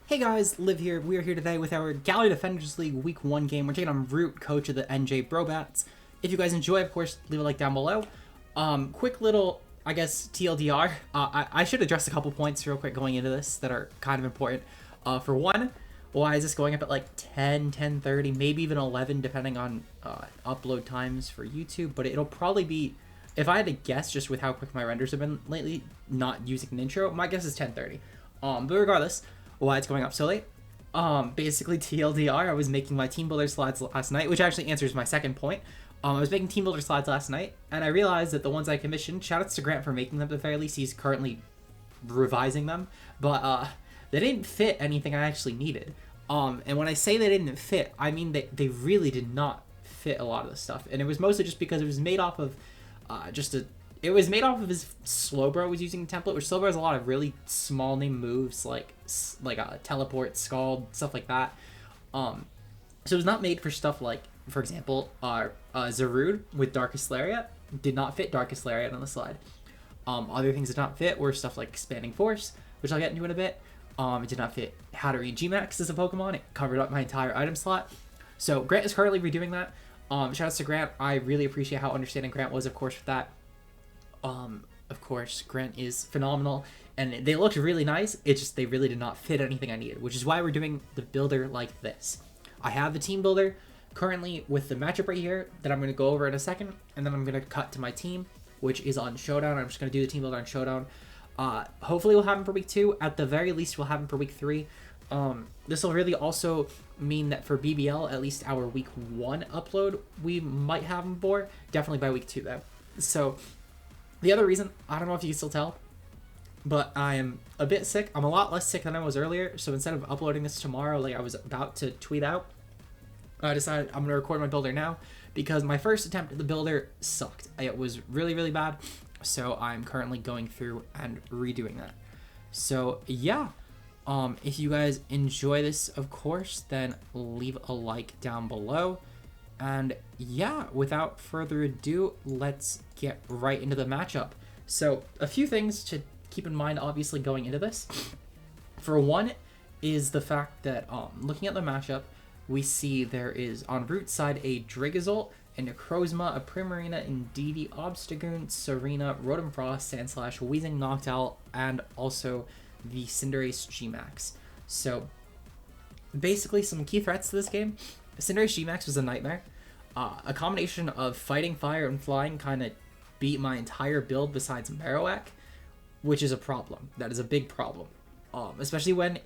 Hey guys, Liv here. We are here today with our Gallery Defenders League Week 1 game. We're taking on Root, coach of the NJ Brobats. If you guys enjoy, of course, leave a like down below. Quick little, I guess, TLDR. I should address a couple points real quick going into this that are kind of important. For one, why is this going up at like 10, 10:30, maybe even 11, depending on upload times for YouTube? But it'll probably be, if I had to guess just with how quick my renders have been lately, not using an intro, my guess is 10:30. But regardless, why it's going up so late. Basically TLDR, I was making my team builder slides last night, which actually answers my second point. I was making team builder slides last night, and I realized that the ones I commissioned, shoutouts to Grant for making them at the very least, he's currently revising them, but they didn't fit anything I actually needed. And when I say they didn't fit, I mean they really did not fit a lot of the stuff, and it was mostly just because it was made off of it was made off of his Slowbro was using a template, which Slowbro has a lot of really small name moves like teleport, scald, stuff like that. So it was not made for stuff like, for example, Zarude with Darkest Lariat did not fit Darkest Lariat on the slide. Other things that did not fit were stuff like Expanding Force, which I'll get into in a bit. It did not fit How to Read Gmax as a Pokemon. It covered up my entire item slot. So Grant is currently redoing that. Shoutouts to Grant. I really appreciate how understanding Grant was, of course, with that. Of course, Grant is phenomenal, and they looked really nice. It's just they really did not fit anything I needed, which is why we're doing the builder like this. I have the team builder currently with the matchup right here that I'm going to go over in a second, and then I'm going to cut to my team, which is on Showdown. I'm just going to do the team builder on Showdown. Hopefully we'll have him for week 2. At the very least, we'll have him for week 3. This will really also mean that for BBL, at least our week 1 upload, we might have him for. Definitely by week 2, though. So the other reason, I don't know if you can still tell, but I am a bit sick. I'm a lot less sick than I was earlier, so instead of uploading this tomorrow like I was about to tweet out, I decided I'm going to record my builder now because my first attempt at the builder sucked. It was really, really bad, so I'm currently going through and redoing that. So yeah, if you guys enjoy this, of course, then leave a like down below. And yeah, without further ado, let's get right into the matchup. So a few things to keep in mind, obviously, going into this. For one is the fact that looking at the matchup, we see there is on Root side a Dragozolt, a Necrozma, a Primarina, Indeedee, Obstagoon, Serena, Rotom Frost, Sandslash, Weezing, Noctowl, and also the Cinderace Gmax. So basically some key threats to this game. Cinderace Gmax was a nightmare. A combination of fighting, fire, and flying kind of beat my entire build besides Marowak, which is a problem. That is a big problem. Especially when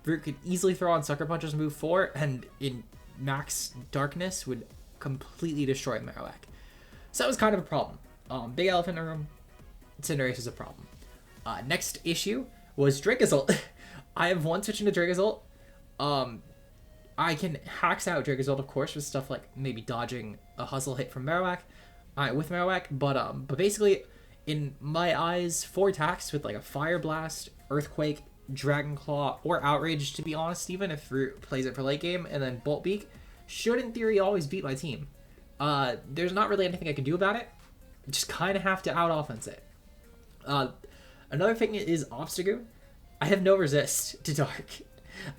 Root could easily throw on Sucker Punch's move 4, and in Max Darkness would completely destroy Marowak. So that was kind of a problem. Big elephant in the room, Cinderace is a problem. Next issue was Dragozolt. I have one switch into Dragozolt. I can hacks out Dragozolt, of course, with stuff like maybe dodging a hustle hit from Marowak, with Marowak, but basically, in my eyes, 4 attacks with like a Fire Blast, Earthquake, Dragon Claw, or Outrage, to be honest, even if Root plays it for late game, and then Bolt Beak, should in theory always beat my team. There's not really anything I can do about it, just kind of have to out-offense it. Another thing is Obstagoon. I have no resist to Dark.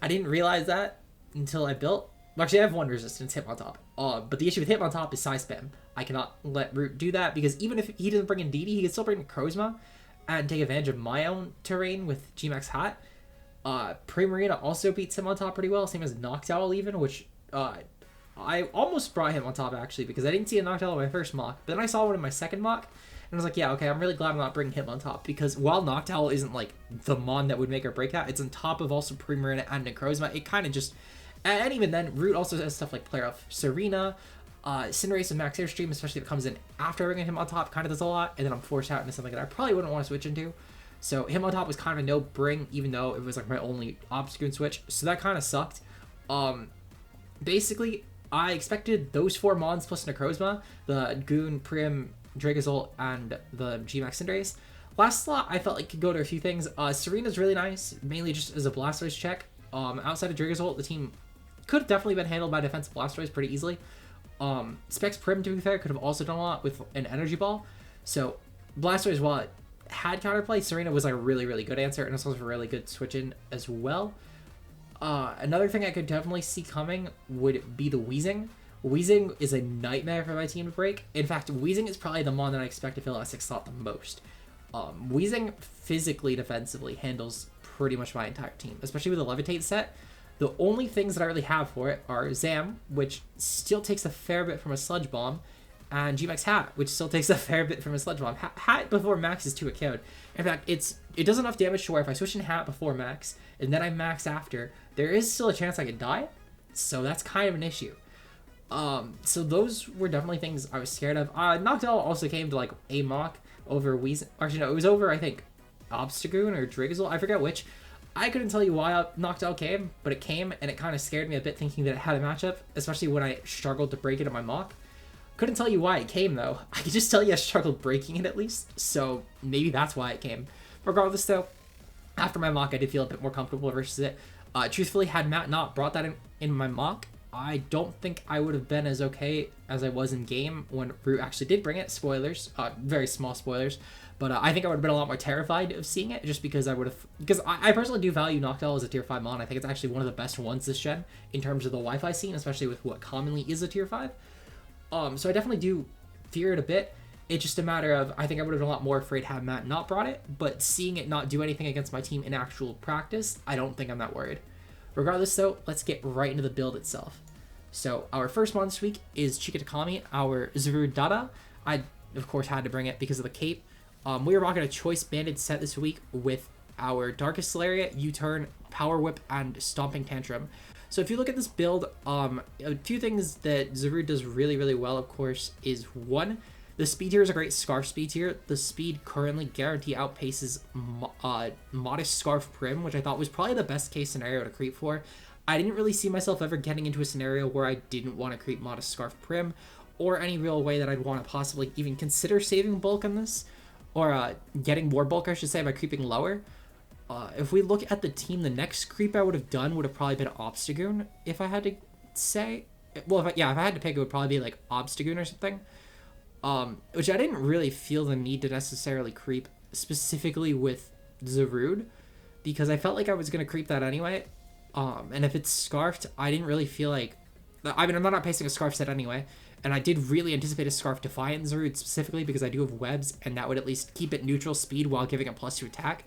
I didn't realize that until I built. Well, actually, I have one resistance, Hitmontop. But the issue with Hitmontop is size spam. I cannot let Root do that because even if he doesn't bring in Indeedee, he can still bring in Necrozma and take advantage of my own terrain with Gmax Hat. Primarina also beats Hitmontop pretty well, same as Noctowl even, which I almost brought Hitmontop actually because I didn't see a Noctowl in my first mock, but then I saw one in my second mock. And I was like, yeah, okay, I'm really glad I'm not bringing Hitmontop because while Noctowl isn't like the mon that would make or break that, it's on top of also Primarina and Necrozma. It kind of just, and even then, Root also has stuff like Player Off Serena, Cinderace and Max Airstream, especially if it comes in after bringing Hitmontop, kind of does a lot, and then I'm forced out into something that I probably wouldn't want to switch into. So Hitmontop was kind of a no-bring, even though it was like my only Obstagoon switch, so that kind of sucked. Basically, I expected those 4 mons plus Necrozma, the Goon, Prim, Dragozolt, and the Gmax Cinderace. Last slot, I felt like could go to a few things. Serena's really nice, mainly just as a Blastoise check. Outside of Dragozolt, the team could have definitely been handled by defensive Blastoise pretty easily. Specs Prim, to be fair, could have also done a lot with an Energy Ball. So Blastoise, while it had counterplay, Serena was like a really, really good answer, and it's also a really good switch in as well. Another thing I could definitely see coming would be the Wheezing. Wheezing is a nightmare for my team to break. In fact, Wheezing is probably the mon that I expect to fill S6 slot the most. Wheezing physically, defensively handles pretty much my entire team, especially with the Levitate set. The only things that I really have for it are Zam, which still takes a fair bit from a Sludge Bomb, and Gmax Hat, which still takes a fair bit from a Sludge Bomb. Hat before Max is 2 account. In fact, it does enough damage to where if I switch in Hat before Max, and then I Max after, there is still a chance I could die, so that's kind of an issue. So those were definitely things I was scared of. Noctowl also came to like a mock over Weezing. Actually, no, it was over, I think, Obstagoon or Drizzle. I forget which. I couldn't tell you why Noctowl came, but it came, and it kind of scared me a bit thinking that it had a matchup, especially when I struggled to break it in my mock. Couldn't tell you why it came, though. I could just tell you I struggled breaking it at least, so maybe that's why it came. Regardless, though, after my mock, I did feel a bit more comfortable versus it. Truthfully, had Matt not brought that in my mock, I don't think I would have been as okay as I was in game when Root actually did bring it. Spoilers, very small spoilers. But I think I would have been a lot more terrified of seeing it just because I would have... Because I personally do value Noctowl as a tier 5 mon. I think it's actually one of the best ones this gen in terms of the Wi-Fi scene, especially with what commonly is a tier 5. So I definitely do fear it a bit. It's just a matter of, I think I would have been a lot more afraid had Matt not brought it, but seeing it not do anything against my team in actual practice, I don't think I'm that worried. Regardless though, let's get right into the build itself. So our first mon this week is Chikatakami, our Zarude Dada. I, of course, had to bring it because of the cape. We are rocking a choice banded set this week with our Darkest Solaria, U-Turn, Power Whip, and Stomping Tantrum. So if you look at this build, a few things that Zarude does really, really well, of course, is one, the speed tier is a great Scarf speed tier. The speed currently guarantee outpaces Modest Scarf Prim, which I thought was probably the best case scenario to creep for. I didn't really see myself ever getting into a scenario where I didn't want to creep Modest Scarf Prim, or any real way that I'd want to possibly even consider saving bulk on this, or getting more bulk, I should say, by creeping lower. If we look at the team, the next creep I would have done would have probably been Obstagoon, if I had to say. Well, if I had to pick, it would probably be like Obstagoon or something. Which I didn't really feel the need to necessarily creep specifically with Zarude, because I felt like I was going to creep that anyway. And if it's Scarfed, I didn't really feel like... I mean, I'm not pacing a Scarf set anyway, and I did really anticipate a Scarf Defiant Zarude specifically because I do have webs, and that would at least keep it neutral speed while giving it +2 attack.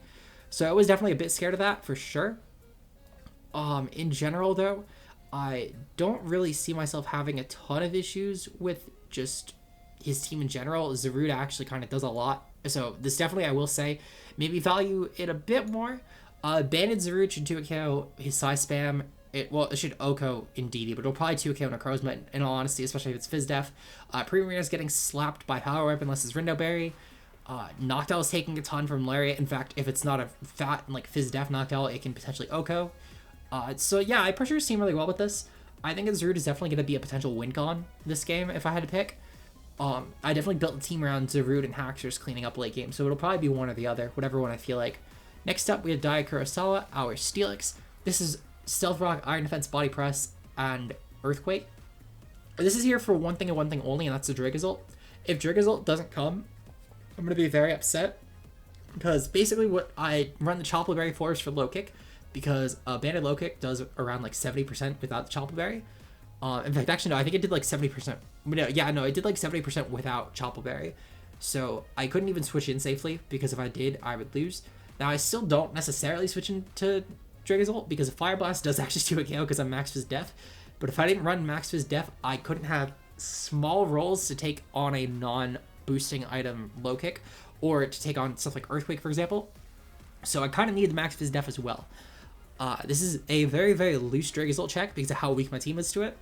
So I was definitely a bit scared of that, for sure. In general, though, I don't really see myself having a ton of issues with just his team in general. Zarude actually kind of does a lot. So this definitely, I will say, maybe value it a bit more. Banded Zarude should 2-KO his size spam. It should OHKO in DD, but it'll probably 2-KO Necrozma in all honesty, especially if it's Fizz Def. Pre-Marina's getting slapped by Power Whip unless it's Rindo Berry. Noctowl is taking a ton from Lariat. In fact, if it's not a fat, like, Fizz Def Noctowl, it can potentially OHKO. So yeah, I pressure his team really well with this. I think Zarude is definitely going to be a potential win con this game if I had to pick. I definitely built the team around Zarude and Haxor's cleaning up late game, so it'll probably be one or the other, whatever one I feel like. Next up, we have Dai Kurosawa, our Steelix. This is Stealth Rock, Iron Defense, Body Press, and Earthquake. This is here for one thing and one thing only, and that's the Driggazult. If Driggazult doesn't come, I'm going to be very upset, because basically what I run the Chople Berry for is for low kick, because Banded low kick does around like 70% without the Chople Berry. In fact, actually, no, I think it did like 70%. No, it did like 70% without Chople Berry. So I couldn't even switch in safely, because if I did, I would lose. Now, I still don't necessarily switch into Driggazult, because Fire Blast does actually do a KO because I'm Max Fizz Def. But if I didn't run Max Fizz Def, I couldn't have small rolls to take on a non-boosting item low kick, or to take on stuff like Earthquake, for example. So I kind of need the Max Fizz Def as well. This is a very, very loose Driggazult check because of how weak my team is to it.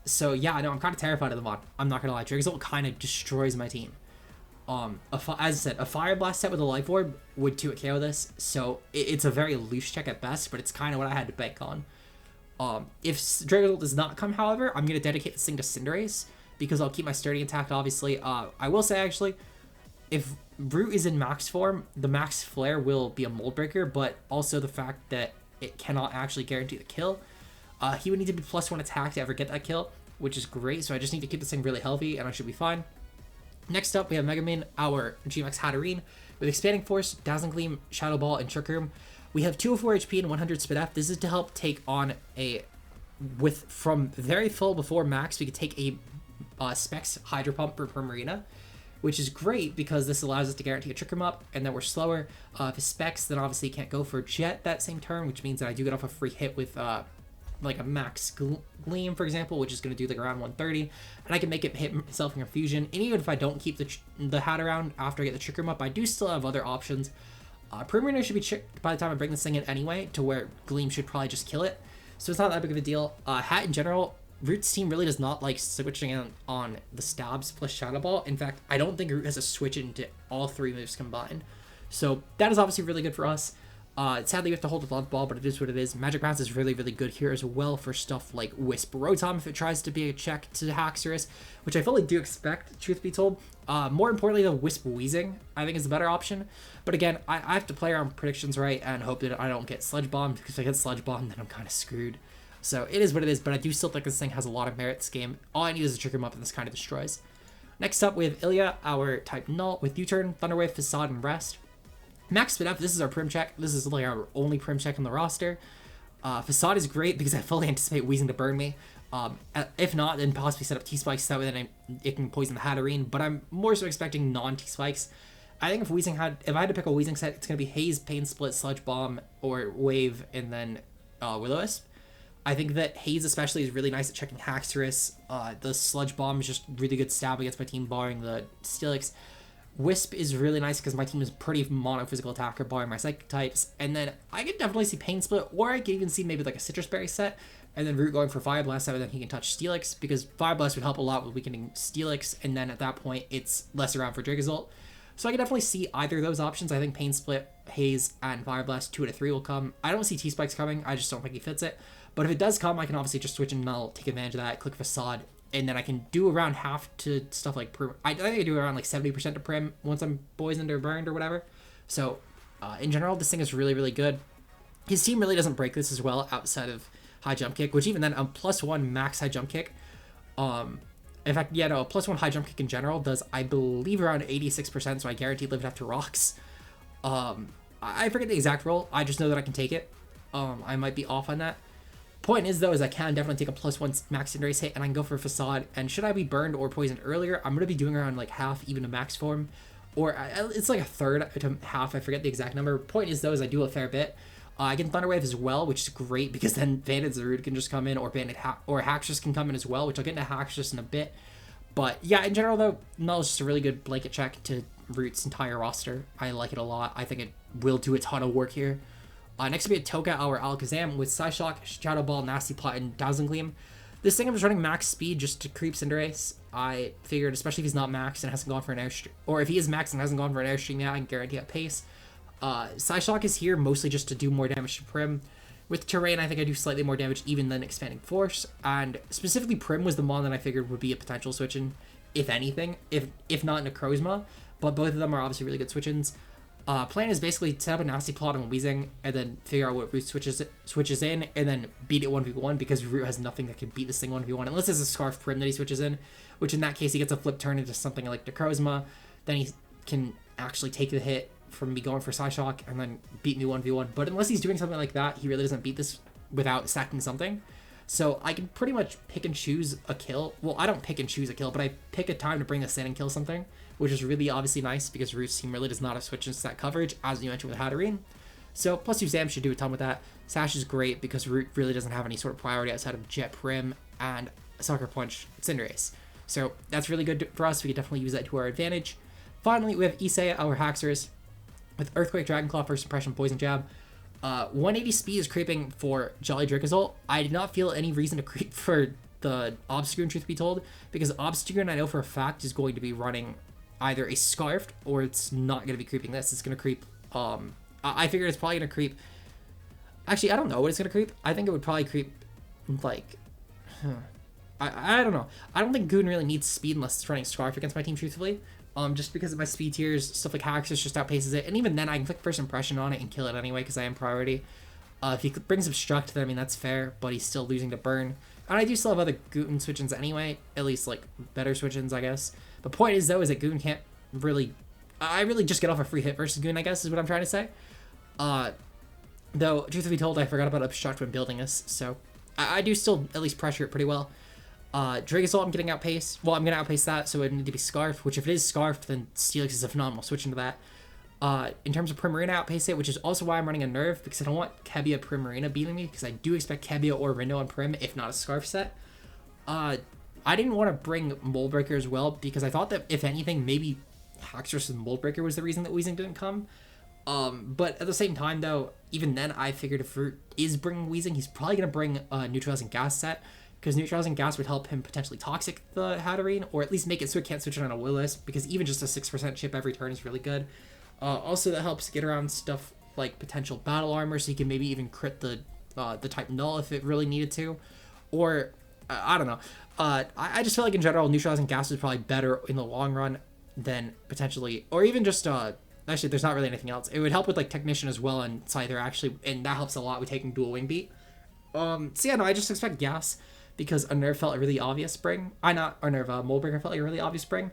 So yeah, I know I'm kind of terrified of the mod. I'm not gonna lie, Driggazult kind of destroys my team. As I said, a Fire Blast set with a Life Orb would 2-KO this, so it's a very loose check at best, but it's kind of what I had to bank on. If Driggazult does not come, however, I'm going to dedicate this thing to Cinderace, because I'll keep my Sturdy intact, obviously. I will say, actually, if Root is in max form, the Max Flare will be a Mold Breaker, but also the fact that it cannot actually guarantee the kill. He would need to be +1 attack to ever get that kill, which is great, so I just need to keep this thing really healthy, and I should be fine. Next up, we have Megamin, our Gmax Hatterene, with Expanding Force, Dazzling Gleam, Shadow Ball, and Trick Room. We have 204 HP and 100 Speed F. This is to help take on from very full before max, we could take a Specs Hydro Pump per Marina, which is great because this allows us to guarantee a Trick Room up, and then we're slower. If it's Specs, then obviously can't go for Jet that same turn, which means that I do get off a free hit with like a Max Gleam, for example, which is going to do like around 130, and I can make it hit myself in Confusion. And even if I don't keep the hat around after I get the Trick Room up, I do still have other options. Marina should be chipped by the time I bring this thing in anyway, to where Gleam should probably just kill it. So it's not that big of a deal. Hat in general, Root's team really does not like switching on the Stabs plus Shadow Ball. In fact, I don't think Root has a switch into all 3 moves combined. So that is obviously really good for us. Sadly, we have to hold the Love Ball, but it is what it is. Magic Bounce is really, really good here as well for stuff like Wisp Rotom if it tries to be a check to Haxorus, which I fully do expect, truth be told. More importantly, the Wisp Wheezing, I think, is the better option. But again, I have to play around predictions right and hope that I don't get Sludge Bombed, because if I get Sludge Bombed, then I'm kind of screwed. So it is what it is, but I do still think this thing has a lot of merit this game. All I need is a Trick Room up, and this kind of destroys. Next up, we have Ilya, our type Null, with U-Turn, Thunderwave, Facade, and Rest. Max Speed Up, this is our Prim check. This is like our only Prim check on the roster. Facade is great because I fully anticipate Weezing to burn me. If not, then possibly set up T-Spikes, that way then it can poison the Hatterene, but I'm more so expecting non-T-Spikes. I think if I had to pick a Weezing set, it's going to be Haze, Pain Split, Sludge Bomb, or Wave, and then Will-O-Wisp. I think that Haze especially is really nice at checking Haxorus. The Sludge Bomb is just really good stab against my team, barring the Steelix. Wisp is really nice because my team is pretty mono-physical attacker, barring my Psychic types. And then I could definitely see Pain Split, or I could even see maybe like a Citrus Berry set, and then Root going for Fire Blast, so then he can touch Steelix, because Fire Blast would help a lot with weakening Steelix, and then at that point, it's less around for Dragozolt. So I can definitely see either of those options. I think Pain Split, Haze, and Fire Blast 2 out of 3 will come. I don't see T-Spikes coming, I just don't think he fits it. But if it does come, I can obviously just switch and Null, take advantage of that, click Facade, and then I can do around half to stuff like Prim. I think I do around like 70% to Prim once I'm poisoned or burned or whatever. So in general, this thing is really, really good. His team really doesn't break this as well outside of High Jump Kick, which even then, +1 max High Jump Kick. In fact, yeah, no, a +1 High Jump Kick in general does, I believe, around 86%, so I guarantee live it after rocks. I forget the exact roll. I just know that I can take it. I might be off on that. Point is, though, is I can definitely take a +1 max Cinderace hit, and I can go for Facade. And should I be burned or poisoned earlier, I'm going to be doing around like half, even a max form. Or it's like a third to half, I forget the exact number. Point is, though, is I do a fair bit. I get Thunderwave as well, which is great, because then Bandit Zarude can just come in, or Haxorus can come in as well, which I'll get into Haxorus in a bit. But yeah, in general, though, Null is just a really good blanket check to Root's entire roster. I like it a lot. I think it will do a ton of work here. Next we have Toka, our Alakazam, with Psyshock, Shadow Ball, Nasty Plot, and Dazzling Gleam. This thing I'm just running max speed just to creep Cinderace. I figured, especially if he's not max and hasn't gone for an airstream, or if he is max and hasn't gone for an airstream yet, I can guarantee a pace. Psyshock is here mostly just to do more damage to Prim. With Terrain, I think I do slightly more damage even than Expanding Force, and specifically Prim was the mon that I figured would be a potential switch-in, if anything, if not Necrozma, but both of them are obviously really good switch-ins. Plan is basically set up a Nasty Plot on Weezing, and then figure out what Root switches in, and then beat it 1v1, because Root has nothing that can beat this thing 1v1, unless there's a Scarf Prim that he switches in, which in that case he gets a flip turn into something like Necrozma, then he can actually take the hit from me going for Psyshock, and then beat me 1v1, but unless he's doing something like that, he really doesn't beat this without stacking something. So I can pretty much pick and choose a kill. Well, I don't pick and choose a kill, but I pick a time to bring this in and kill something, which is really obviously nice because Root's team really does not have switch and stack coverage, as you mentioned with Hatterene. So plus 2 Zam should do a ton with that. Sash is great because Root really doesn't have any sort of priority outside of Jet Prim and Sucker Punch Cinderace. So that's really good for us. We can definitely use that to our advantage. Finally, we have Issei, our Haxorus, with Earthquake, Dragon Claw, First Impression, Poison Jab. 180 speed is creeping for Jolly Dracozolt. I did not feel any reason to creep for the Obstagoon, truth be told, because Obstagoon I know for a fact is going to be running either a Scarfed or it's not going to be creeping this. It's going to creep, I figured it's probably going to creep, actually I don't know what it's going to creep. I think it would probably creep like, I don't know. I don't think Goon really needs speed unless it's running Scarf against my team, truthfully. Just because of my speed tiers, stuff like Haxorus just outpaces it, and even then I can click First Impression on it and kill it anyway because I am priority. If he brings Obstruct, then I mean that's fair, but he's still losing to Burn. And I do still have other Gooten switch-ins anyway, at least like better switch-ins, I guess. The point is though is that Goon can't really, I really just get off a free hit versus Goon, I guess is what I'm trying to say. Though, truth be told, I forgot about Obstruct when building this, so I do still at least pressure it pretty well. Dragozolt, I'm getting outpaced. Well, I'm going to outpace that, so it need to be Scarf, which if it is Scarf, then Steelix is a phenomenal switch into that. In terms of Primarina, outpace it, which is also why I'm running a Nerve, because I don't want Kebia Primarina beating me, because I do expect Kebia or Rindo on Prim, if not a Scarf set. I didn't want to bring Mold Breaker as well, because I thought that, if anything, maybe Haxorus and Mold Breaker was the reason that Weezing didn't come. But at the same time, though, even then, I figured if Root is bringing Weezing, he's probably going to bring a Neutralizing Gas set, because Neutralizing Gas would help him potentially Toxic the Hatterene, or at least make it so it can't switch it on a Willis, because even just a 6% chip every turn is really good. Also, that helps get around stuff like potential Battle Armor, so you can maybe even crit the type Null if it really needed to. Or, I don't know. I just feel like in general, Neutralizing Gas is probably better in the long run than potentially, or even just, actually, there's not really anything else. It would help with like Technician as well and Scyther actually, and that helps a lot with taking dual Wing Beat. So yeah, no, I just expect Gas because a Nerve felt a really obvious spring. Mold Breaker felt like a really obvious spring.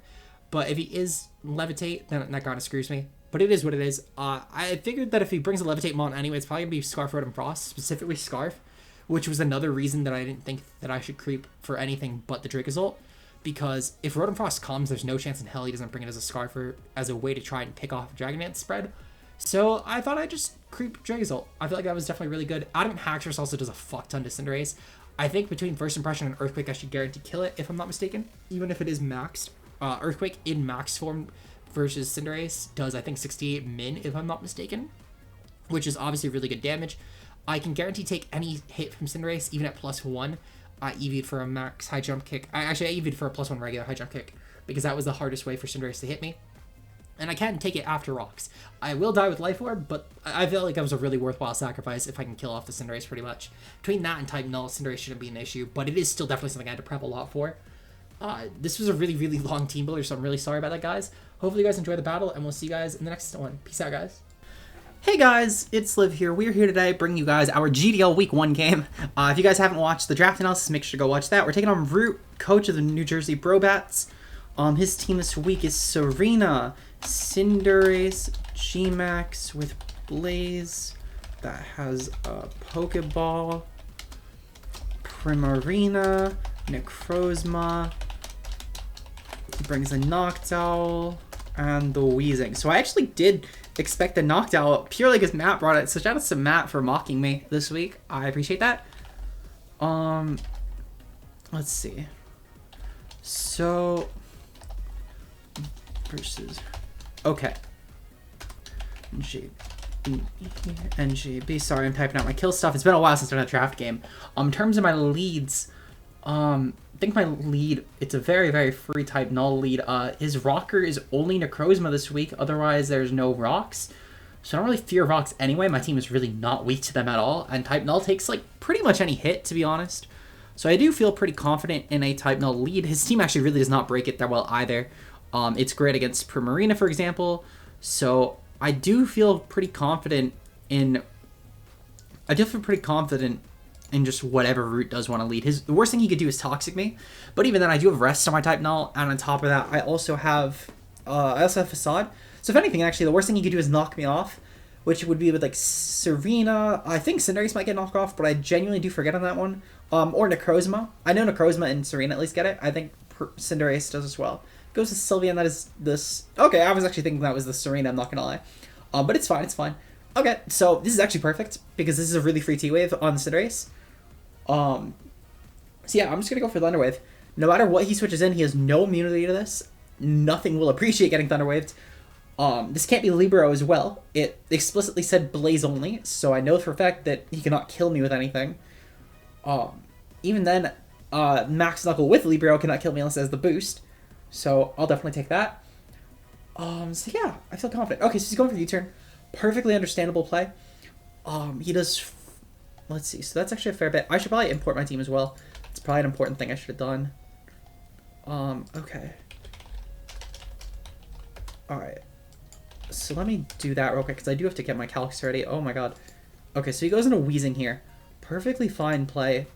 But if he is Levitate, then that kind of screws me. But it is what it is. I figured that if he brings a Levitate Mon anyway, it's probably going to be Scarf, Rotom Frost, specifically Scarf, which was another reason that I didn't think that I should creep for anything but the Dracozolt. Because if Rotom Frost comes, there's no chance in hell he doesn't bring it as a Scarf or as a way to try and pick off Dragon Dance spread. So I thought I'd just creep Dracozolt. I feel like that was definitely really good. Adamant Haxorus also does a fuck ton to Cinderace. I think between First Impression and Earthquake, I should guarantee kill it if I'm not mistaken, even if it is maxed. Earthquake in max form versus Cinderace does, I think, 68 min, if I'm not mistaken, which is obviously really good damage. I can guarantee take any hit from Cinderace, even at +1. I EV'd for a max high jump kick. I EV'd for a +1 regular high jump kick, because that was the hardest way for Cinderace to hit me. And I can take it after rocks. I will die with Life Orb, but I feel like that was a really worthwhile sacrifice if I can kill off the Cinderace pretty much. Between that and type Null, Cinderace shouldn't be an issue, but it is still definitely something I had to prep a lot for. This was a really, really long team builder, so I'm really sorry about that, guys. Hopefully you guys enjoy the battle, and we'll see you guys in the next one. Peace out, guys. Hey guys, it's Liv here. We're here today bringing you guys our GDL Week 1 game. If you guys haven't watched the draft analysis, make sure to go watch that. We're taking on Root, coach of the New Jersey Brobats. His team this week is Serena, Cinderace, Gmax with Blaze, that has a Pokeball, Primarina, Necrozma, he brings a Noctowl, and the Weezing. So I actually did expect the Noctowl purely because Matt brought it. So shout out to Matt for mocking me this week. I appreciate that. Let's see. So versus okay. NGB. Sorry, I'm typing out my kill stuff. It's been a while since I've done a draft game. In terms of my leads, I think my lead, it's a very, very free type Null lead. His rocker is only Necrozma this week. Otherwise, there's no rocks. So I don't really fear rocks anyway. My team is really not weak to them at all. And type Null takes like pretty much any hit, to be honest. So I do feel pretty confident in a type Null lead. His team actually really does not break it that well either. It's great against Primarina, for example. So I do feel pretty confident in... in just whatever Root does want to lead. The worst thing he could do is Toxic me, but even then I do have Rest on my type Null, and on top of that I also have Facade. So if anything, actually, the worst thing he could do is knock me off, which would be with like Serena. I think Cinderace might get knocked off, but I genuinely do forget on that one. Or Necrozma. I know Necrozma and Serena at least get it. I think Cinderace does as well. Goes to Sylvia, and that is this. Okay, I was actually thinking that was the Serena, I'm not gonna lie. But it's fine, it's fine. Okay, so this is actually perfect, because this is a really free T-Wave on Cinderace. So yeah, I'm just gonna go for Thunder Wave. No matter what he switches in, he has no immunity to this. Nothing will appreciate getting Thunder Waved. This can't be Libero as well. It explicitly said Blaze only, so I know for a fact that he cannot kill me with anything. Even then, Max Knuckle with Libero cannot kill me unless it has the boost. So I'll definitely take that. So yeah, I feel confident. Okay, so he's going for U-turn. Perfectly understandable play. He does... Let's see. So that's actually a fair bit. I should probably import my team as well. It's probably an important thing I should have done. Okay. Alright. So let me do that real quick, because I do have to get my calcs ready. Oh my god. Okay, so he goes into Weezing here. Perfectly fine play.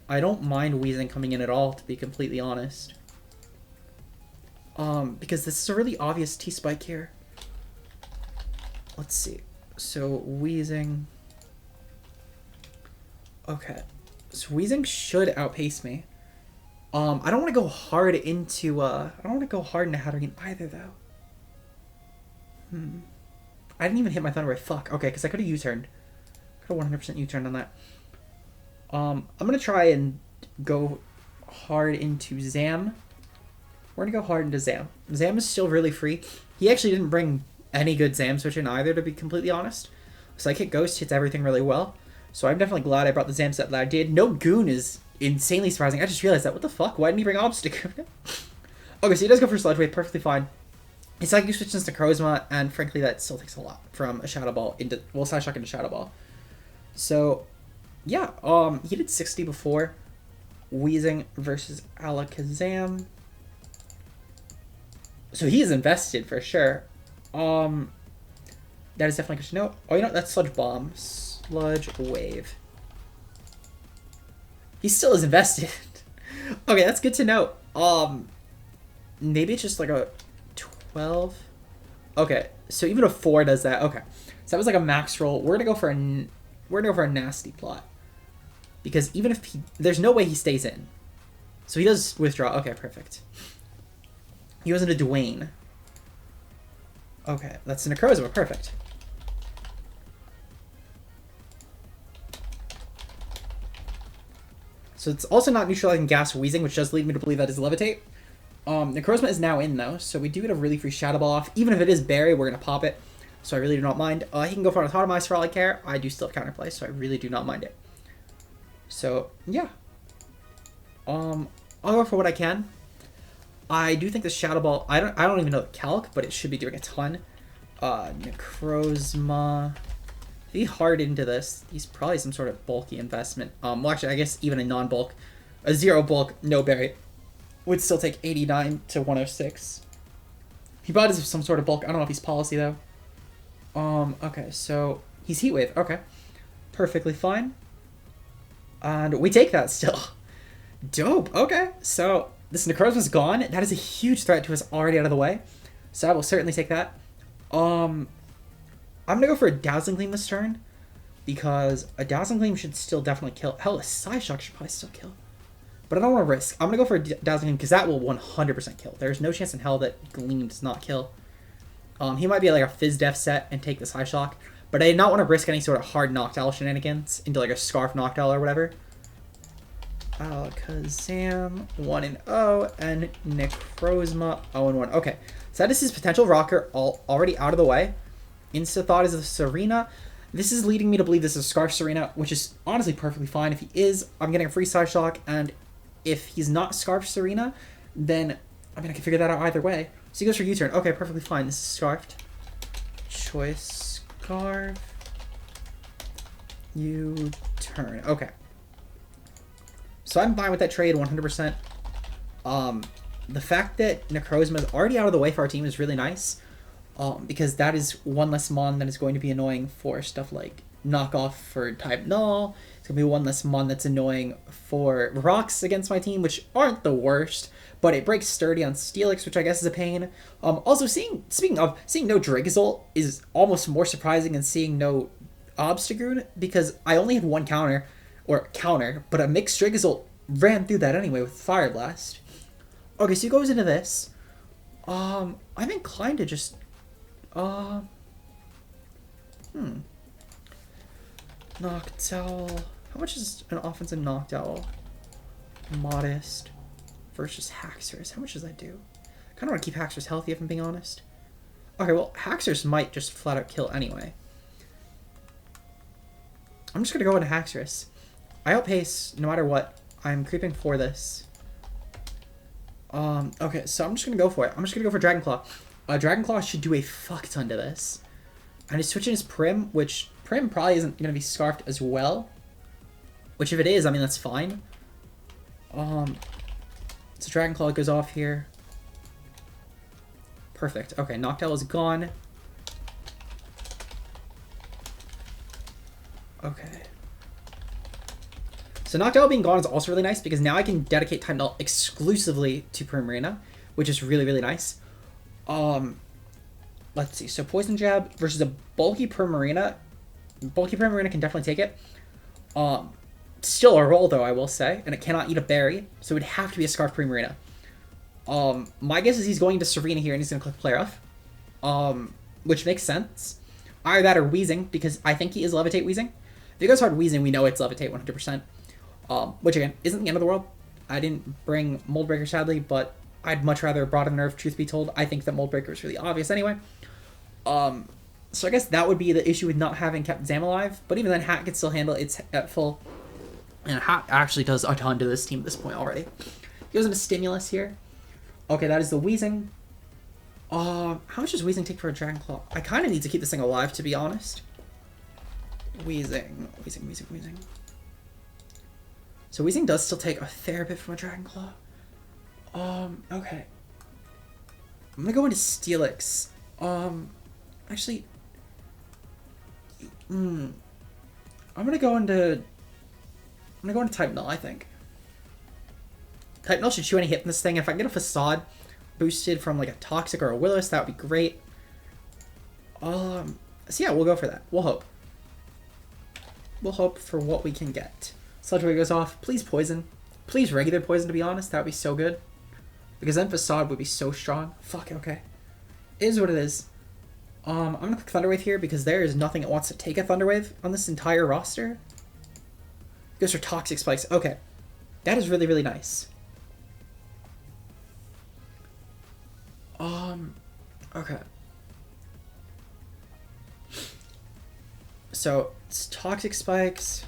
I don't mind Weezing coming in at all, to be completely honest. Because this is a really obvious T-Spike here. Let's see. So, Weezing... Okay. So Weezing should outpace me. I don't want to go hard into, I don't want to go hard into Hatterene either, though. I didn't even hit my Thunder Wave. Fuck. Okay, because I could have U-turned. Could have 100% U-turned on that. I'm going to try and go hard into Zam. We're going to go hard into Zam. Zam is still really free. He actually didn't bring any good Zam switch in either, to be completely honest. Psychic Ghost hits everything really well. So I'm definitely glad I brought the Zam set that I did. No Goon is insanely surprising. I just realized that. What the fuck? Why didn't he bring Obstacle? Okay, so he does go for Sludge Wave. Perfectly fine. His Psychic switches to Necrozma, and frankly, that still takes a lot from a Shadow Ball into, well, Psyshock into Shadow Ball. So, yeah, he did 60 before. Weezing versus Alakazam. So he is invested for sure. That is definitely good to know. Oh, you know, that's Sludge Bomb. Sludge Wave. He still is invested. Okay, that's good to know. Maybe it's just like a 12. Okay, so even a 4 does that. Okay, so that was like a max roll. We're gonna go for a nasty plot, because even if there's no way he stays in, so he does withdraw. Okay, perfect. He goes into Dwayne. Okay, that's a Necrozma. Perfect. So it's also not neutralizing Gas Weezing, which does lead me to believe that is Levitate. Necrozma is now in, though, so we do get a really free Shadow Ball off. Even if it is Berry, we're going to pop it, so I really do not mind. He can go for an Autotomize for all I care. I do still have Counterplay, so I really do not mind it. So, yeah. I'll go for what I can. I do think the Shadow Ball, I don't even know the calc, but it should be doing a ton. Necrozma. If he hard into this, he's probably some sort of bulky investment. Well, actually, I guess even a non-bulk, a 0 bulk, no berry, would still take 89 to 106. He bought us some sort of bulk. I don't know if he's policy, though. Okay, so he's Heat Wave. Okay. Perfectly fine. And we take that still. Dope. Okay, so this Necrozma's gone. That is a huge threat to us already out of the way. So I will certainly take that. I'm going to go for a Dazzling Gleam this turn, because a Dazzling Gleam should still definitely kill. Hell, a Psyshock should probably still kill. But I don't want to risk. I'm going to go for a Dazzling Gleam, because that will 100% kill. There's no chance in hell that Gleam does not kill. He might be like a Fizz Def set and take the Psyshock, but I did not want to risk any sort of hard Noctowl shenanigans into like a Scarf Noctowl or whatever. Alakazam 1-0, and Necrozma 0-1. Okay, so that is his potential rocker already out of the way. Insta Thought is a Serena. This is leading me to believe this is Scarf Serena, which is honestly perfectly fine. If he is, I'm getting a free Psyshock, and if he's not Scarf Serena, then I mean I can figure that out either way. So he goes for U-turn. Okay, perfectly fine. This is Scarfed. Choice Scarf. U-turn. Okay. So I'm fine with that trade 100%. The fact that Necrozma is already out of the way for our team is really nice. Because that is one less mon that is going to be annoying for stuff like knockoff for type null. It's going to be one less mon that's annoying for rocks against my team, which aren't the worst, but it breaks sturdy on Steelix, which I guess is a pain. Also, speaking of, seeing no Dragozolt is almost more surprising than seeing no Obstagoon, because I only had one counter, but a mixed Dragozolt ran through that anyway with Fire Blast. Okay, so he goes into this. I'm inclined to just Noctowl. How much is an offensive Noctowl? Modest versus Haxorus. How much does that do? I kind of want to keep Haxorus healthy, if I'm being honest. Okay, well, Haxorus might just flat out kill anyway. I'm just going to go into Haxorus. I outpace no matter what. I'm creeping for this. Okay, so I'm just going to go for it. I'm just going to go for Dragon Claw. Dragon Claw should do a fuck ton to this. And he's switching his Prim, which Prim probably isn't going to be Scarfed as well. Which if it is, I mean, that's fine. So Dragon Claw goes off here. Perfect. Okay, Noctowl is gone. Okay. So Noctowl being gone is also really nice, because now I can dedicate Time Null exclusively to Primarina, which is really, really nice. Let's see. So Poison Jab versus a bulky Primarina. Bulky Primarina can definitely take it. Still a roll, though, I will say. And it cannot eat a berry, so it would have to be a Scarf Primarina. My guess is he's going to Serena here, and he's going to click Player Off. Which makes sense. Either that or Weezing, because I think he is Levitate Weezing. If he goes hard Weezing, we know it's Levitate 100%. Which, again, isn't the end of the world. I didn't bring Mold Breaker, sadly, but I'd much rather Broaden Nerve, truth be told. I think that Mold Breaker is really obvious anyway. So I guess that would be the issue with not having kept Zam alive. But even then, Hat can still handle it. It's at full. And Hat actually does a ton to this team at this point already. He goes into Stimulus here. Okay, that is the Weezing. How much does Weezing take for a Dragon Claw? I kind of need to keep this thing alive, to be honest. Weezing. So Weezing does still take a fair bit from a Dragon Claw. Okay. I'm gonna go into Steelix. Actually... I'm gonna go into Type Null, I think. Type Null should chew any hit in this thing. If I can get a Facade boosted from like a Toxic or a Willis, that would be great. So yeah, we'll go for that. We'll hope. We'll hope for what we can get. Sludge Wave goes off. Please Poison. Please regular Poison, to be honest. That would be so good. Because then Facade would be so strong. Fuck, okay. It is what it is. I'm gonna click Thunder Wave here because there is nothing that wants to take a Thunder Wave on this entire roster. Goes for Toxic Spikes. Okay. That is really, really nice. Okay. So, it's Toxic Spikes.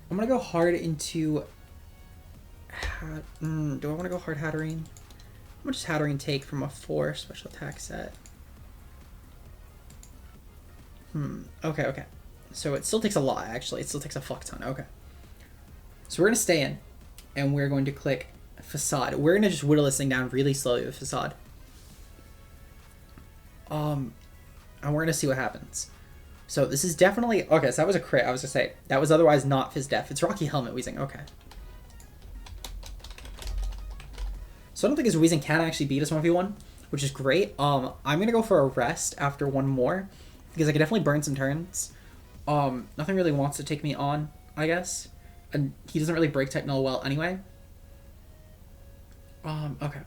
I'm gonna go hard into... do I want to go hard Hatterene? I'm gonna just Hatterene take from a 4 special attack set. Okay. So it still takes a lot, actually. It still takes a fuck ton. Okay. So we're going to stay in, and we're going to click Facade. We're going to just whittle this thing down really slowly with Facade. And we're going to see what happens. So this is definitely... Okay, so that was a crit, I was going to say. That was otherwise not Fizz Def. It's Rocky Helmet Weezing. Okay. So I don't think his Weezing can actually beat us 1v1, which is great. I'm going to go for a rest after one more, because I can definitely burn some turns. Nothing really wants to take me on, I guess. And he doesn't really break Type Null well anyway. Okay.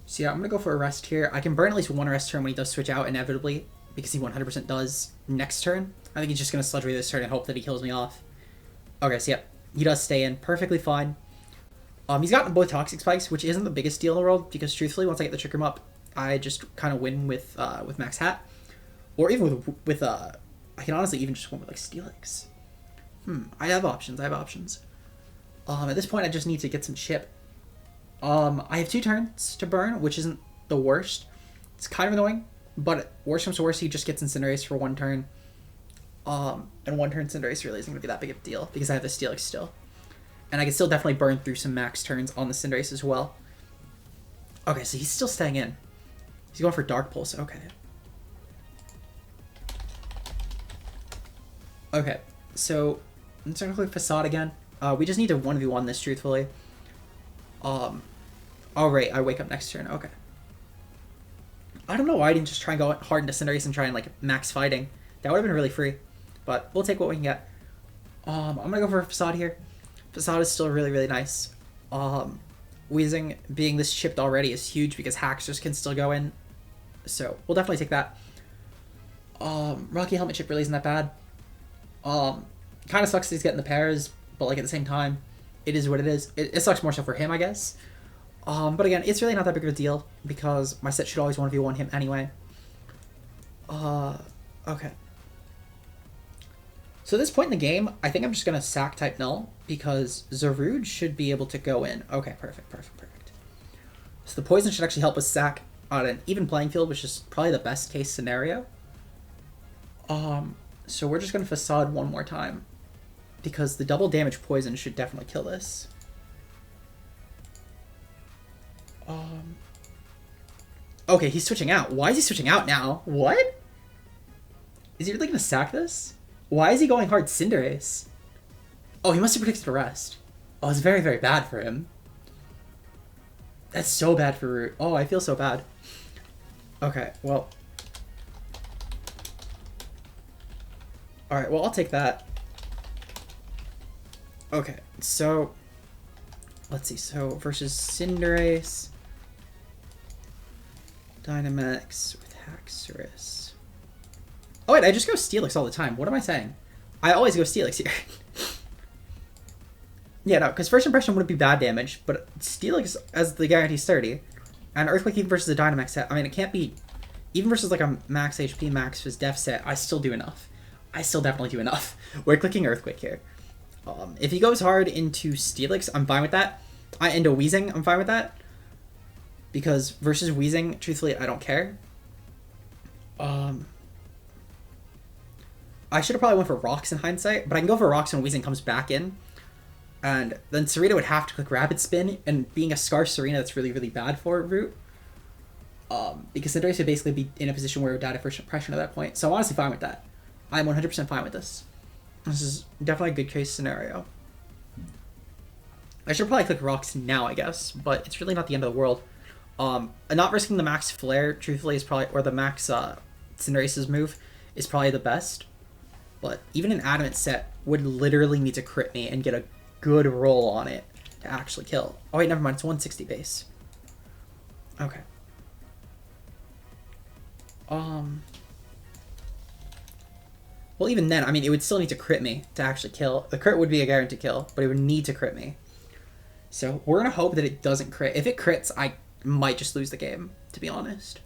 So yeah, I'm going to go for a rest here. I can burn at least one rest turn when he does switch out inevitably, because he 100% does next turn. I think he's just going to Sludge Wave this turn and hope that he kills me off. Okay, so yeah, he does stay in. Perfectly fine. He's gotten both Toxic Spikes, which isn't the biggest deal in the world, because truthfully, once I get the Trick Room up, I just kind of win with Max Hat. Or even with I can honestly even just win with, like, Steelix. I have options. At this point, I just need to get some chip. I have 2 turns to burn, which isn't the worst. It's kind of annoying, but worst comes to worst, he just gets Cinderace for 1 turn. And 1 turn Cinderace really isn't going to be that big of a deal, because I have the Steelix still. And I can still definitely burn through some max turns on the Cinderace as well. Okay, so he's still staying in. He's going for Dark Pulse. Okay. Okay, so I'm just going to click Facade again. We just need to 1v1 this, truthfully. Alright, I wake up next turn. Okay. I don't know why I didn't just try and go hard into Cinderace and try and, like, max fighting. That would have been really free. But we'll take what we can get. I'm going to go for a Facade here. Facade is still really, really nice. Weezing being this chipped already is huge because Haxers can still go in. So we'll definitely take that. Rocky Helmet chip really isn't that bad. Kind of sucks that he's getting the pairs, but like at the same time, it is what it is. It sucks more so for him, I guess. But again, it's really not that big of a deal because my set should always 1v1 him anyway. Okay. So at this point in the game, I think I'm just going to sack Type Null because Zarude should be able to go in. Okay, perfect. So the Poison should actually help us sack on an even playing field, which is probably the best case scenario. So we're just going to Facade one more time because the double damage Poison should definitely kill this. Okay, he's switching out. Why is he switching out now? What? Is he really going to sack this? Why is he going hard Cinderace? Oh, he must have predicted a rest. Oh, it's very, very bad for him. That's so bad for Root. Oh, I feel so bad. Okay, well. Alright, well, I'll take that. Okay, so. Let's see. So, versus Cinderace. Dynamax with Haxorus. Oh, wait, I just go Steelix all the time. What am I saying? I always go Steelix here. Yeah, no, because first impression wouldn't be bad damage, but Steelix as the guarantee's 30. And Earthquake even versus a Dynamax set, I mean, it can't be... Even versus like a max HP, max Phys Def set, I still do enough. I still definitely do enough. We're clicking Earthquake here. If he goes hard into Steelix, I'm fine with that. Into Weezing, I'm fine with that. Because versus Weezing, truthfully, I don't care. I should have probably went for Rocks in hindsight, but I can go for Rocks when Weezing comes back in. And then Serena would have to click Rapid Spin, and being a Scarce Serena, that's really, really bad for Root. Because Cinderace would basically be in a position where it would die to first impression at that point. So I'm honestly fine with that. I'm 100% fine with this. This is definitely a good case scenario. I should probably click Rocks now, I guess, but it's really not the end of the world. Not risking the max Flare, truthfully, is probably, or the max Cinderace's move, is probably the best. But even an Adamant set would literally need to crit me and get a good roll on it to actually kill. Oh wait, never mind, it's 160 base. Okay. Well, even then, I mean, it would still need to crit me to actually kill. The crit would be a guaranteed kill, but it would need to crit me. So we're gonna hope that it doesn't crit. If it crits, I might just lose the game, to be honest.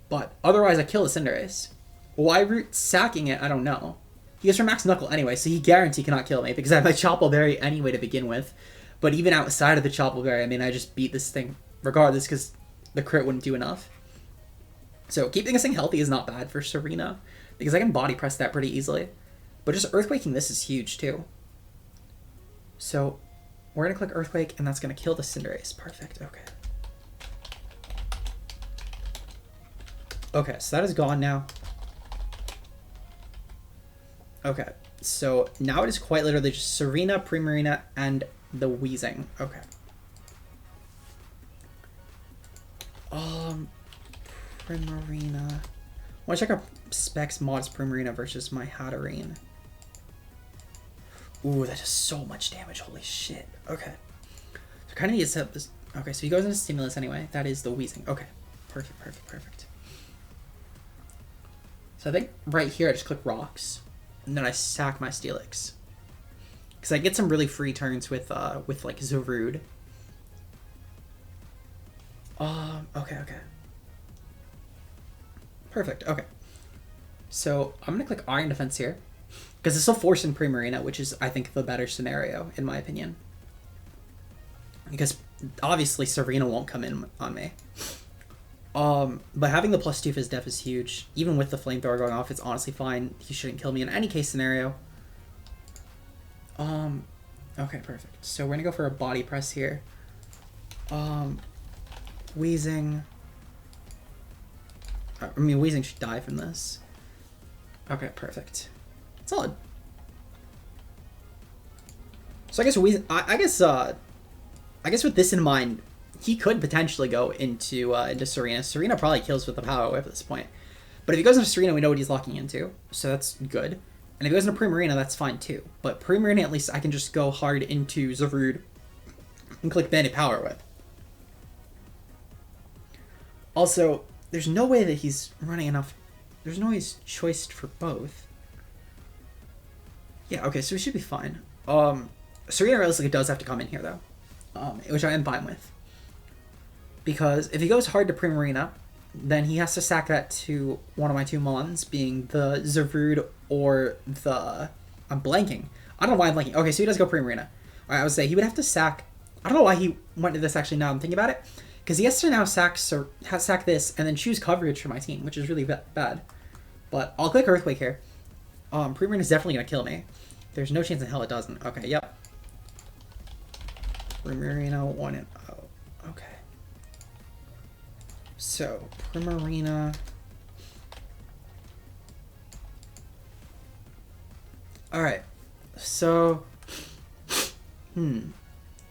But otherwise, I kill the Cinderace. Why Root sacking it, I don't know. He goes for Max Knuckle anyway, so he guaranteed cannot kill me because I have my Chople Berry anyway to begin with. But even outside of the Chople Berry, I mean, I just beat this thing regardless because the crit wouldn't do enough. So keeping this thing healthy is not bad for Serena because I can body press that pretty easily. But just Earthquaking this is huge too. So we're going to click Earthquake and that's going to kill the Cinderace. Perfect. Okay. Okay, so that is gone now. Okay, so now it is quite literally just Serena, Primarina, and the Weezing. Okay. Primarina. I want to check out Specs Mods Primarina versus my Hatterene. Ooh, that does so much damage. Holy shit. Okay. So kind of need to set this. Okay, so he goes into Stimulus anyway. That is the Weezing. Okay. Perfect, perfect, perfect. So I think right here I just click Rocks. And then I sack my Steelix. Because I get some really free turns with like Zarude. Okay. Perfect, okay. So I'm gonna click Iron Defense here. Because this will force in Primarina, which is, I think, the better scenario, in my opinion. Because obviously Serena won't come in on me. But having the +2 Phys Def is huge. Even with the Flamethrower going off, it's honestly fine. He shouldn't kill me in any case scenario. Okay, perfect. So we're gonna go for a body press here. Weezing. I mean, Weezing should die from this. Okay, perfect. Solid. So I guess Weezing, I guess with this in mind, he could potentially go into Serena. Serena probably kills with the Power Whip at this point. But if he goes into Serena, we know what he's locking into. So that's good. And if he goes into Primarina, that's fine too. But Primarina, at least I can just go hard into Zarude and click Bandit Power Whip. Also, there's no way that he's running enough. There's no way he's choiced for both. Yeah, okay, so we should be fine. Serena realistically does have to come in here though. Which I am fine with. Because if he goes hard to Primarina, then he has to sack that to one of my two Mons, being the Zarude or the... I'm blanking. I don't know why I'm blanking. Okay, so he does go Primarina. Alright, I would say he would have to sack... I don't know why he went to this actually now I'm thinking about it. Because he has to now sack this and then choose coverage for my team, which is really bad. But I'll click Earthquake here. Primarina is definitely going to kill me. There's no chance in hell it doesn't. Okay, yep. Primarina 1-0. Okay. So, Primarina. Alright. So,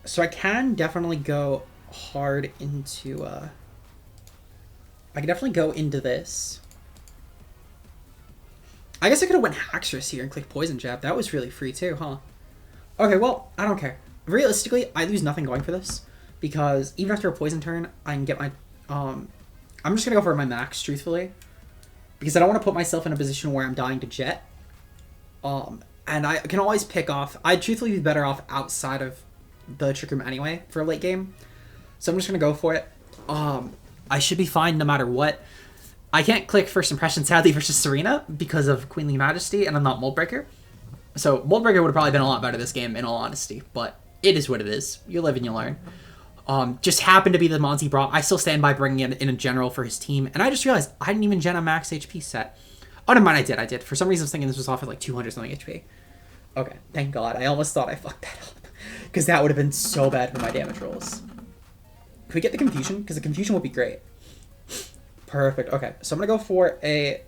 So I can definitely go hard into, I could definitely go into this. I guess I could have went Haxorus here and clicked Poison Jab. That was really free too, huh? Okay, well, I don't care. Realistically, I lose nothing going for this, because even after a Poison turn, I can get my, I'm just gonna go for my max, truthfully, because I don't want to put myself in a position where I'm dying to Jet. And I can always pick off, I'd truthfully be better off outside of the Trick Room anyway for a late game. So I'm just gonna go for it. I should be fine no matter what. I can't click First Impression, sadly, versus Serena because of Queenly Majesty, and I'm not Moldbreaker. So Moldbreaker would have probably been a lot better this game, in all honesty, but it is what it is. You live and you learn. Just happened to be the mons he brought. I still stand by bringing in a general for his team, and I just realized I didn't even gen a max HP set. Oh, never mind, I did. For some reason, I was thinking this was off at like 200 something HP. Okay, thank God. I almost thought I fucked that up, because that would have been so bad for my damage rolls. Can we get the Confusion? Because the Confusion would be great. Perfect. Okay, so I'm gonna go for a.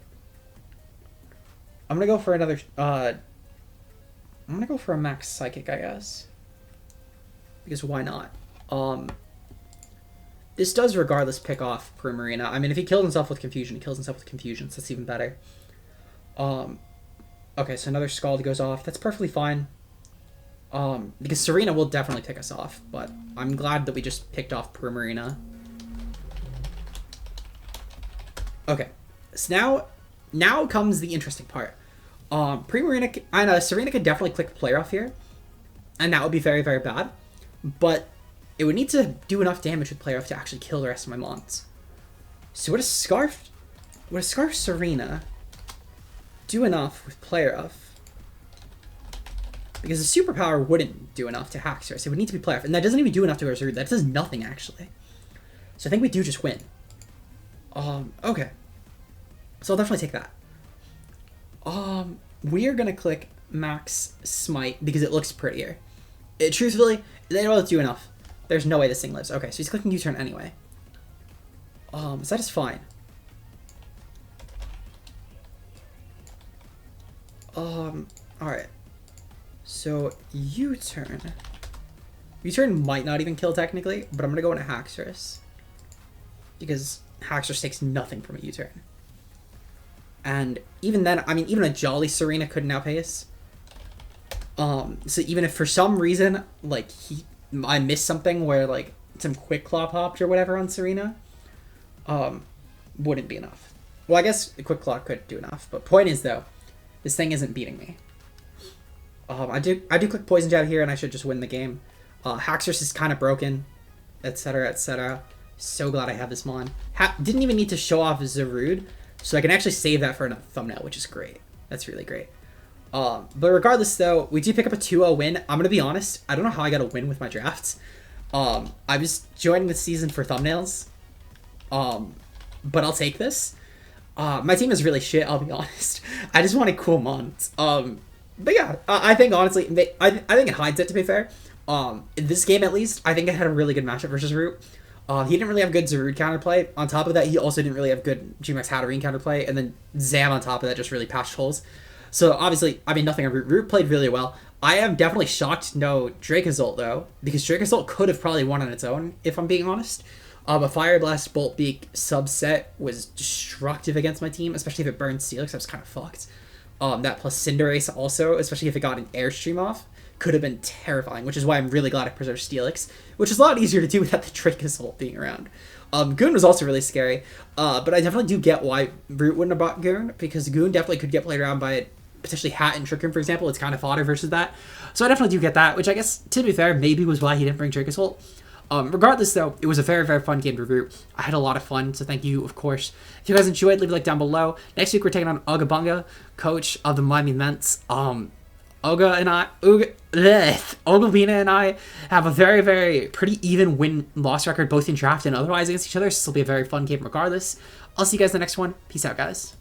I'm gonna go for another. I'm gonna go for a max Psychic, I guess. Because why not? This does regardless pick off Primarina. I mean, if he kills himself with Confusion, he kills himself with Confusion, so that's even better. Okay, so another Scald goes off. That's perfectly fine. Because Serena will definitely pick us off, but I'm glad that we just picked off Primarina. Okay, so now comes the interesting part. Primarina and Serena could definitely click Player off here, and that would be very, very bad. But it would need to do enough damage with Player off to actually kill the rest of my mons. So would a Scarf Serena do enough with Player off? Because the superpower wouldn't do enough to Haxorus. It would need to be Player off, and that doesn't even do enough to Azure. That does nothing actually. So I think we do just win. Okay. So I'll definitely take that. We are gonna click Max Smite because it looks prettier. Truthfully, they don't do enough. There's no way this thing lives. Okay, so he's clicking U-turn anyway. So that is fine. Alright. So U-turn. U-turn might not even kill technically, but I'm gonna go into Haxorus. Because Haxorus takes nothing from a U-turn. And even then, I mean, even a Jolly Serena couldn't outpace. So even if for some reason, like, I missed something where, like, some quick claw popped or whatever on Serena, wouldn't be enough. Well, I guess a quick claw could do enough, but point is, though, this thing isn't beating me. I do click Poison Jab here, and I should just win the game. Haxorus is kind of broken, etc., etc. So glad I have this mon. Didn't even need to show off Zarude, so I can actually save that for another thumbnail, which is great. That's really great. But regardless, though, we do pick up a 2-0 win. I'm going to be honest, I don't know how I got a win with my drafts. I was joining this season for thumbnails, but I'll take this. My team is really shit, I'll be honest. I just wanted cool mons. But yeah, I think, honestly, I think it hides it, to be fair. In this game, at least, I think I had a really good matchup versus Root. He didn't really have good Zarude counterplay. On top of that, he also didn't really have good Gmax Hatterene counterplay, and then Zam on top of that just really patched holes. So obviously, I mean, nothing on Root. Root played really well. I am definitely shocked no Dracozolt, though, because Dracozolt could have probably won on its own, if I'm being honest. A Fire Blast Bolt Beak subset was destructive against my team, especially if it burned Steelix. I was kind of fucked. That plus Cinderace also, especially if it got an Airstream off, could have been terrifying, which is why I'm really glad I preserved Steelix, which is a lot easier to do without the Dracozolt being around. Goon was also really scary, but I definitely do get why Root wouldn't have bought Goon, because Goon definitely could get played around by potentially Hat and Trick Room, for example. It's kind of fodder versus that. So I definitely do get that, which I guess, to be fair, maybe was why he didn't bring Dracozolt. Regardless, though, it was a very, very fun game to root. I had a lot of fun, so thank you, of course. If you guys enjoyed, leave a like down below. Next week, we're taking on Ogabunga, coach of the Miami Ments. Ogavina and I have a very, very pretty even win-loss record, both in draft and otherwise against each other, so this will be a very fun game regardless. I'll see you guys in the next one. Peace out, guys.